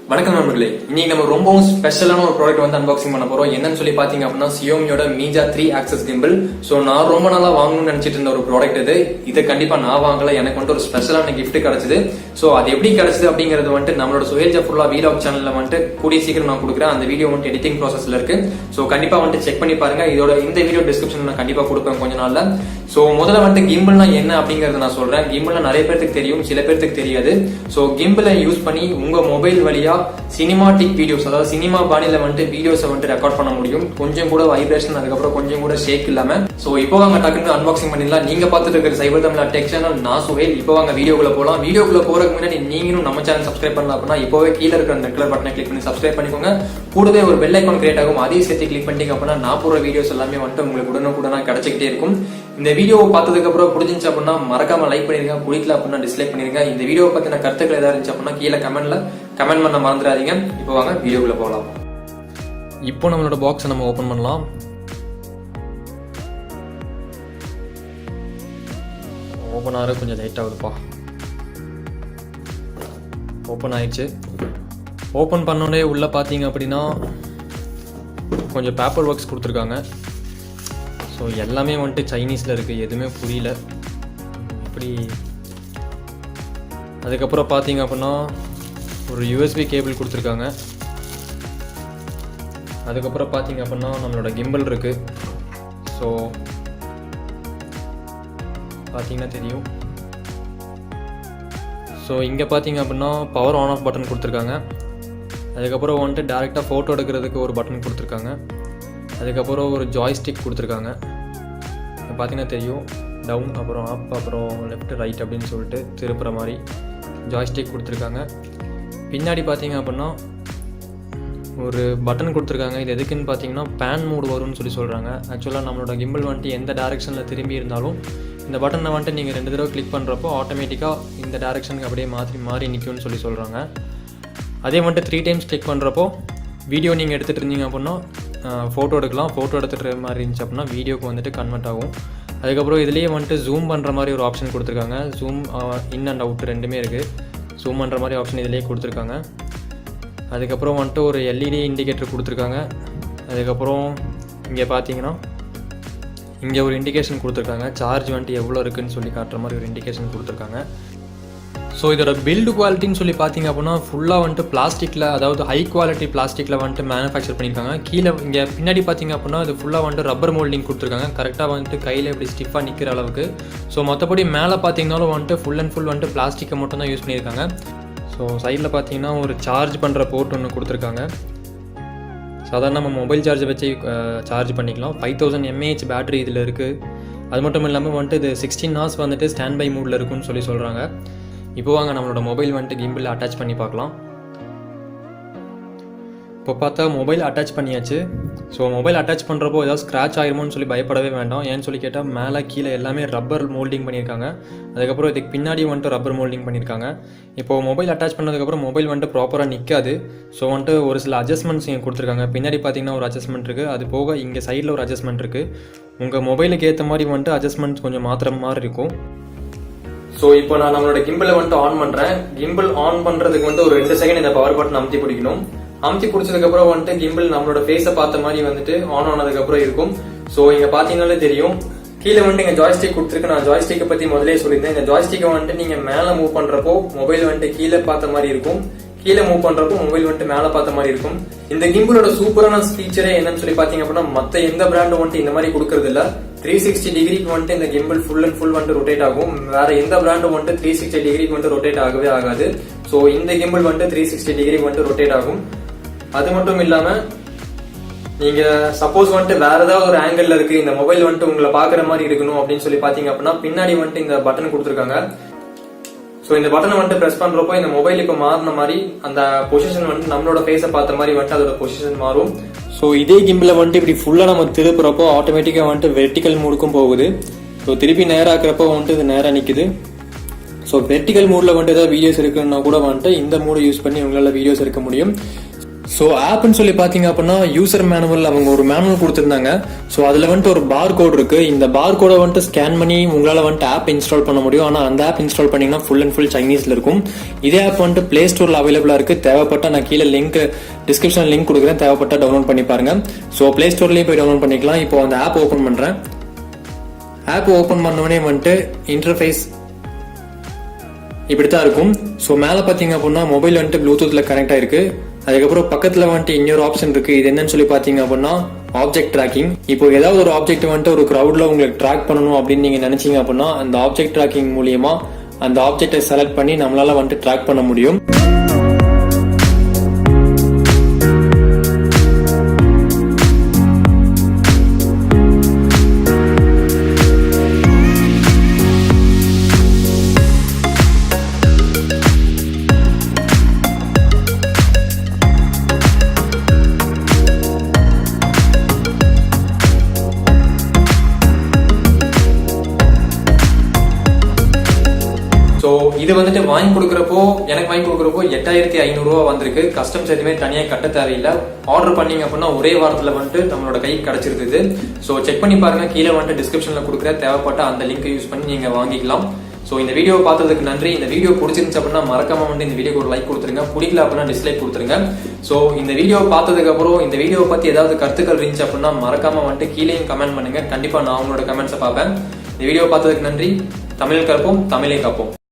வணக்கம் நண்பர்களே, இன்னைக்கு நம்ம ரொம்பவும் ஸ்பெஷலான ஒரு ப்ராடக்ட் வந்து அன்பாக்சிங் பண்ண போறோம். என்னன்னு சொல்லி பாத்தீங்க அப்படின்னா Xiaomiயோட Mijia 3 ஆக்சஸ் கிம்பிள். சோ நான் ரொம்ப நாளா வாங்கணும்னு நினைச்சிட்டு இருந்த ஒரு ப்ராடக்ட் இது. இதை கண்டிப்பா நான் வாங்கல, எனக்கு வந்து ஒரு ஸ்பெஷலான கிஃப்ட் கிடைச்சது. சோ அது எப்படி கிடைச்சது அப்படிங்கறது வந்துட்டு நம்மளோட சுஹேல் ஜஃபுல்லா வீலாக் சேனல்ல வந்துட்டு கூடிய சீக்கிரம் நான் கொடுக்குறேன். அந்த வீடியோ வந்துட்டு எடிட்டிங் ப்ராசஸ்ல இருக்கு. சோ கண்டிப்பா வந்துட்டு செக் பண்ணி பாருங்க. இந்த வீடியோ டிஸ்கிரிப்ஷன்ல நான் கண்டிப்பா கொடுப்பேன் கொஞ்ச நாள்ல. சோ முதல்ல வந்துட்டு கிம்பிள்னா என்ன அப்படிங்கறத நான் சொல்றேன். கிம்பிள்னா நிறைய பேருக்கு தெரியும், சில பேருக்கு தெரியாது. சோ கிம்பிளை யூஸ் பண்ணி உங்க மொபைல் வழியா சினிமாட்டிக் வீடியோஸ், அதாவது சினிமா பாணியில வந்துட்டு வீடியோஸை வந்துட்டு ரெக்கார்ட் பண்ண முடியும். கொஞ்சம் கூட வைப்ரேஷன், அதுக்கப்புறம் கொஞ்சம் கூட ஷேக் இல்லாம. சோ இப்போ வாங்க டக்குனு அன்பாக்சிங் பண்ணிடலாம். நீங்க பார்த்துட்டு இருக்கிற சைபர் தமிழ் டெக் சேனல், நான் சுஹேல். இப்போ வாங்க வீடியோக்குள்ள போலாம். வீடியோக்குள்ள போறதுக்கு முன்னாடி நீங்களும் நம்ம சேனல் சப்ஸ்கிரைப் பண்ணலாம் அப்படின்னா இப்போவே கீழே இருக்கிற ரெட் கலர் பட்டனை கிளிக் பண்ணி சப்ஸ்கிரைப் பண்ணிக்கோங்க. கூடவே ஒரு பெல் ஐகான் கிரியேட் ஆகும், அதையும் சேர்த்து கிளிக் பண்ணிட்டீங்க அப்படின்னா நான் போற வீடியோஸ் எல்லாமே வந்துட்டு உங்களுக்கு உடனுக்குடனா கிடைச்சிக்கிட்டே இருக்கும். இந்த வீடியோவை பார்த்ததுக்கு அப்புறம் பிடிச்சிருந்துச்சு அப்படின்னா மறக்காம லைக் பண்ணிருங்க, பிடிக்கல அப்படின்னா டிஸ்லைக் பண்ணிருங்க. இந்த வீடியோ பத்தின கருத்துக்கள் ஏதாவது இருந்துச்சு அப்படின்னா கீழே கமெண்ட் பண்ண மறந்துடாதீங்க. இப்போ வாங்க வீடியோக்குள்ள போகலாம். இப்போ நம்மளோட பாக்ஸை நம்ம ஓபன் பண்ணலாம். ஓபன் ஆக கொஞ்சம் லேட் ஆகுதுப்பா. ஓபன் ஆயிடுச்சு. ஓபன் பண்ணோடனே உள்ள பாத்தீங்க அப்படின்னா கொஞ்சம் பேப்பர் ஒர்க்ஸ் கொடுத்துருக்காங்க. ஸோ எல்லாமே வந்துட்டு சைனீஸில் இருக்குது, எதுவுமே புரியல இப்படி. அதுக்கப்புறம் பார்த்தீங்க அப்படின்னா ஒரு யூஎஸ்பி கேபிள் கொடுத்துருக்காங்க. அதுக்கப்புறம் பார்த்தீங்க அப்படின்னா நம்மளோட கிம்பிள் இருக்குது. ஸோ பார்த்தீங்கன்னா தெரியும். ஸோ இங்கே பார்த்தீங்க அப்படின்னா பவர் ஆன் ஆஃப் பட்டன் கொடுத்துருக்காங்க. அதுக்கப்புறம் வந்துட்டு டேரெக்டாக ஃபோட்டோ எடுக்கிறதுக்கு ஒரு பட்டன் கொடுத்துருக்காங்க. அதுக்கப்புறம் ஒரு ஜாய்ஸ்டிக் கொடுத்துருக்காங்க. பார்த்தீங்கன்னா தெரியும், டவுன், அப்புறம் அப், அப்புறம் லெஃப்ட் ரைட் அப்படின்னு சொல்லிட்டு திருப்புற மாதிரி ஜாய்ஸ்டிக் கொடுத்துருக்காங்க. பின்னாடி பார்த்தீங்க அப்படின்னா ஒரு பட்டன் கொடுத்துருக்காங்க. இது எதுக்குன்னு பார்த்தீங்கன்னா பேன் மூடு வரும்னு சொல்லி சொல்கிறாங்க. ஆக்சுவலாக நம்மளோட கிம்பிள் வந்துட்டு எந்த டேரெக்ஷனில் திரும்பி இருந்தாலும் இந்த பட்டனை வந்துட்டு நீங்கள் 2 தடவை கிளிக் பண்ணுறப்போ ஆட்டோமேட்டிக்காக இந்த டேரெக்ஷனுக்கு அப்படியே மாறி நிற்கும்னு சொல்லி சொல்கிறாங்க. அதே வந்துட்டு 3 டைம்ஸ் கிளிக் பண்ணுறப்போ வீடியோ நீங்கள் எடுத்துகிட்டு இருந்தீங்க அப்படின்னா ஃபோட்டோ எடுக்கலாம். ஃபோட்டோ எடுத்துகிற மாதிரி இருந்துச்சு அப்படின்னா வீடியோக்கு வந்துட்டு கன்வெர்ட் ஆகும். அதுக்கப்புறம் இதுலேயே வந்துட்டு ஜூம் பண்ணுற மாதிரி ஒரு ஆப்ஷன் கொடுத்துருக்காங்க. ஜூம் இன் அண்ட் அவுட் ரெண்டுமே இருக்குது. ஜூம் பண்ணுற மாதிரி ஆப்ஷன் இதிலேயே கொடுத்துருக்காங்க. அதுக்கப்புறம் வந்துட்டு ஒரு எல்இடி இண்டிகேட்டர் கொடுத்துருக்காங்க. அதுக்கப்புறம் இங்கே பார்த்தீங்கன்னா இங்கே ஒரு இண்டிகேஷன் கொடுத்துருக்காங்க. சார்ஜ் வந்துட்டு எவ்வளோ இருக்குதுன்னு சொல்லி காட்டுற மாதிரி ஒரு இண்டிகேஷன் கொடுத்துருக்காங்க. ஸோ இதோட பில்டு குவாலிட்டின்னு சொல்லி பார்த்தீங்க அப்படின்னா ஃபுல்லாக வந்துட்டு பிளாஸ்டிக்கில், அதாவது ஹை குவாலிட்டி பிளாஸ்டிக்கில் வந்துட்டு மேனுஃபேக்சர் பண்ணியிருக்காங்க. கீழே இங்கே பின்னாடி பார்த்தீங்க அப்படின்னா இது ஃபுல்லாக வந்துட்டு ரப்பர் மோல்டிங் கொடுத்துருக்காங்க. கரெக்டாக வந்துட்டு கையில் இப்படி ஸ்டிஃபாக நிற்கிற அளவுக்கு. ஸோ மற்றபடி மேலே பார்த்தீங்கன்னாலும் வந்துட்டு ஃபுல் அண்ட் ஃபுல் வந்துட்டு பிளாஸ்டிக்கை மட்டும் தான் யூஸ் பண்ணியிருக்காங்க. ஸோ சைடில் பார்த்தீங்கன்னா ஒரு சார்ஜ் பண்ணுற போர்ட் ஒன்று கொடுத்துருக்காங்க. சாதாரண நம்ம மொபைல் சார்ஜை வச்சு சார்ஜ் பண்ணிக்கலாம். 5000 mAh பேட்டரி இதில் இருக்குது. அது மட்டும் இல்லாமல் வந்துட்டு இது 16 hours வந்துட்டு ஸ்டாண்ட் பை மூடில் இருக்குன்னு சொல்லி சொல்கிறாங்க. இப்போ வாங்க நம்மளோட மொபைல் வந்துட்டு கிம்பிள் அட்டாச் பண்ணி பார்க்கலாம். இப்போ பார்த்தா மொபைல் அட்டாச் பண்ணியாச்சு. ஸோ மொபைல் அட்டாச் பண்ணுறப்போ ஏதாவது ஸ்க்ராட்ச் ஆயிருமோன்னு சொல்லி பயப்படவே வேண்டாம். ஏன்னு சொல்லி கேட்டால் மேலே கீழே எல்லாமே ரப்பர் மோல்டிங் பண்ணியிருக்காங்க. அதுக்கப்புறம் இதுக்கு பின்னாடி வந்துட்டு ரப்பர் மோல்டிங் பண்ணியிருக்காங்க. இப்போது மொபைல் அட்டாச் பண்ணதுக்கப்புறம் மொபைல் வந்துட்டு ப்ராப்பராக நிற்காது. ஸோ வந்துட்டு ஒரு சில அட்ஜஸ்ட்மெண்ட்ஸ் இங்கே கொடுத்துருக்காங்க. பின்னாடி பார்த்தீங்கன்னா ஒரு அட்ஜஸ்ட்மெண்ட் இருக்குது. அது போக இங்கே சைடில் ஒரு அட்ஜஸ்ட்மெண்ட் இருக்குது. உங்கள் மொபைலுக்கு ஏற்ற மாதிரி வந்துட்டு அட்ஜஸ்ட்மெண்ட்ஸ் கொஞ்சம் மாற்றுற மாதிரி இருக்கும். ஸோ இப்போ நான் நம்மளோட கிம்பிளை வந்துட்டு ஆன் பண்றேன். கிம்பிள் ஆன் பண்றதுக்கு வந்துட்டு ஒரு 2 செகண்ட் இந்த பவர் பட்டன் அமுத்தி பிடிக்கணும். அமுத்தி பிடிச்சதுக்கு அப்புறம் வந்துட்டு கிம்பிள் நம்மளோட ஃபேஸை பார்த்த மாதிரி வந்துட்டு ஆன் ஆனதுக்கு அப்புறம் இருக்கும். ஸோ இங்க பாத்தீங்கன்னாலே தெரியும், கீழே வந்துட்டு இங்க ஜாய்ஸ்டிக் கொடுத்துருக்கு. நான் ஜாய்ஸ்டிக்கை பத்தி முதலே சொல்லியிருந்தேன். இந்த ஜாய்ஸ்டிக்கை வந்துட்டு நீங்க மேல மூவ் பண்றப்போ மொபைல் வந்துட்டு கீழே பார்த்த மாதிரி இருக்கும், கீழே மூவ் பண்றப்போ மொபைல் வந்துட்டு மேல பார்த்த மாதிரி இருக்கும். இந்த கிம்பிளோட சூப்பரான ஃபீச்சரே என்னன்னு சொல்லி பாத்தீங்க அப்படின்னா மத்த எந்த பிராண்டும் வந்துட்டு இந்த மாதிரி கொடுக்கறது இல்ல. 360 டிகிரிக்கு வந்துட்டு இந்த கிம்பிள் ஃபுல் அண்ட் ஃபுல் வந்துட்டு ரொட்டேட் ஆகும். வேற எந்த பிராண்டும் வந்துட்டு 360 டிகிரிக்கு வந்துட்டு ரொட்டேட் ஆகவே ஆகாது. ஸோ இந்த கிம்பிள் வந்துட்டு 360 டிகிரிக்கு வந்துட்டு ரொட்டேட் ஆகும். அது மட்டும் இல்லாம நீங்க சப்போஸ் வந்துட்டு வேற ஏதாவது ஒரு ஆங்கிள் இருக்கு, இந்த மொபைல் வந்துட்டு உங்களை பாக்குற மாதிரி இருக்கணும் அப்படின்னு சொல்லி பாத்தீங்க அப்படின்னா பின்னாடி வந்துட்டு இந்த பட்டன் கொடுத்துருக்காங்க. ஸோ இந்த பட்டனை வந்துட்டு பிரஸ் பண்றப்போ இந்த மொபைல் இப்போ மாறின மாதிரி அந்த பொசிஷன் வந்துட்டு நம்மளோட ஃபேஸை பார்த்த மாதிரி வந்துட்டு அதோட பொசிஷன் மாறும். ஸோ இதே கிம்பிளை வந்துட்டு இப்படி ஃபுல்லாக நம்ம திருப்புறப்போ ஆட்டோமேட்டிக்காக வந்துட்டு வெர்டிக்கல் மூடுக்கும் போகுது. ஸோ திருப்பி நேராக்கிறப்போ வந்துட்டு இது நேராக நிற்குது. ஸோ வெர்டிக்கல் மூடில் வந்துட்டு ஏதாவது வீடியோஸ் இருக்குன்னா கூட வந்துட்டு இந்த மூடு யூஸ் பண்ணி உங்களால் வீடியோஸ் எடுக்க முடியும். ஸோ ஆப்னு சொல்லி பார்த்தீங்க அப்படின்னா யூசர் மேனுவல் அவங்க ஒரு மேனுவல் கொடுத்துருந்தாங்க. ஸோ அதில் வந்துட்டு ஒரு பார் கோட் இருக்கு. இந்த பார் கோடை வந்துட்டு ஸ்கேன் பண்ணி உங்களால் வந்துட்டு ஆப் இன்ஸ்டால் பண்ண முடியும். ஆனால் அந்த ஆப் இன்ஸ்டால் பண்ணீங்கன்னா ஃபுல் அண்ட் ஃபுல் சைனீஸ்ல இருக்கும். இதே ஆப் வந்துட்டு பிளே ஸ்டோர்ல அவைலபிளா இருக்கு. தேவைப்பட்ட நான் கீழே டிஸ்கிரிப்ஷன் லிங்க் கொடுக்குறேன், தேவைப்பட்ட டவுன்லோட் பண்ணி பாருங்க. ஸோ பிளே ஸ்டோர்லேயே போய் டவுன்லோட் பண்ணிக்கலாம். இப்போ அந்த ஆப் ஓப்பன் பண்றேன். ஆப் ஓப்பன் பண்ணோடனே வந்துட்டு இன்டர்ஃபேஸ் இப்படித்தான் இருக்கும். ஸோ மேலே பார்த்தீங்க அப்படின்னா மொபைல் வந்துட்டு ப்ளூடூத்ல கனெக்ட் ஆயிருக்கு. அதுக்கப்புறம் பக்கத்துல வந்துட்டு இன்னொரு ஆப்ஷன் இருக்கு. இது என்னன்னு சொல்லி பாத்தீங்க அப்படின்னா ஆப்ஜெக்ட் ட்ராக்கிங். இப்போ ஏதாவது ஒரு ஆப்ஜெக்ட் வந்துட்டு ஒரு கிரௌட்ல உங்களுக்கு ட்ராக் பண்ணணும் அப்படின்னு நீங்க நினைச்சீங்க அப்படின்னா அந்த ஆப்ஜெக்ட் ட்ராக்கிங் மூலியமா அந்த ஆப்ஜெக்டை செலக்ட் பண்ணி நம்மளால வந்துட்டு ட்ராக் பண்ண முடியும். ஸோ இது வந்துட்டு வாங்கி கொடுக்குறப்போ எனக்கு வாங்கி கொடுக்குறப்போ 8500 ரூபா வந்திருக்கு. கஸ்டம்ஸ் எதுவுமே தனியாக கட்ட தேவையில்லை. ஆர்டர் பண்ணீங்க அப்படின்னா ஒரே வாரத்தில் வந்துட்டு நம்மளோட கைக்கு கிடைச்சிருக்குது. ஸோ செக் பண்ணி பாருங்க. கீழே வந்துட்டு டிஸ்கிரிப்ஷன்ல கொடுக்குற தேவைப்பட்ட அந்த லிங்க் யூஸ் பண்ணி நீங்க வாங்கிக்கலாம். ஸோ இந்த வீடியோ பார்த்ததுக்கு நன்றி. இந்த வீடியோ பிடிச்சிருந்துச்சு அப்படின்னா மறக்காம வந்துட்டு இந்த வீடியோக்கு ஒரு லைக் கொடுத்துருங்க. பிடிக்கல அப்படின்னா டிஸ்லைக் கொடுத்துருங்க. ஸோ இந்த வீடியோ பார்த்ததுக்கு அப்புறம் இந்த வீடியோ பத்தி ஏதாவது கருத்துக்கள் இருந்துச்சு அப்படின்னா மறக்காம வந்துட்டு கீழேயும் கமெண்ட் பண்ணுங்க. கண்டிப்பா நான் உங்களோட கமெண்ட்ஸை பார்ப்பேன். இந்த வீடியோ பார்த்ததுக்கு நன்றி. தமிழ் கற்போம், தமிழை காப்போம்.